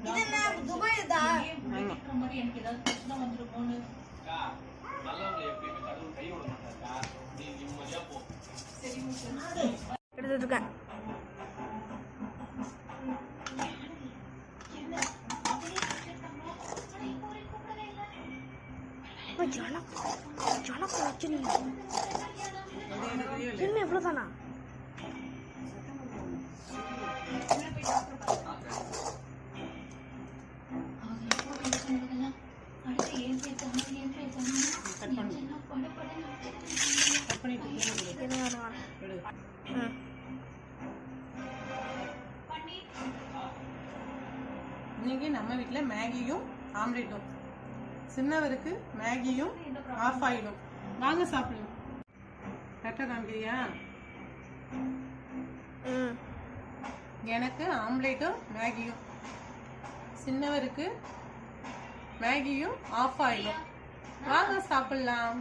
இது என்ன துபாய் தான் மாதிரி எனக்கு ஏதாவது பிரச்சனை வந்துருமோன்னு எடுத்துட்டு இருக்கேன். என்ன எவ்வளவுதானா? இன்னைக்கு நம்ம வீட்டில் மேகியும் ஆம்லேட்டும், சின்னவருக்கு மேகியும் ஆஃப் ஆயிடும். வாங்க சாப்பிடலாம். கரெக்டாக காமிக்கிறியா? எனக்கு ஆம்லேட்டும் மேகியும், சின்னவருக்கு மேகியும் ஆஃப் ஆயிடும். வாங்க சாப்பிடலாம்.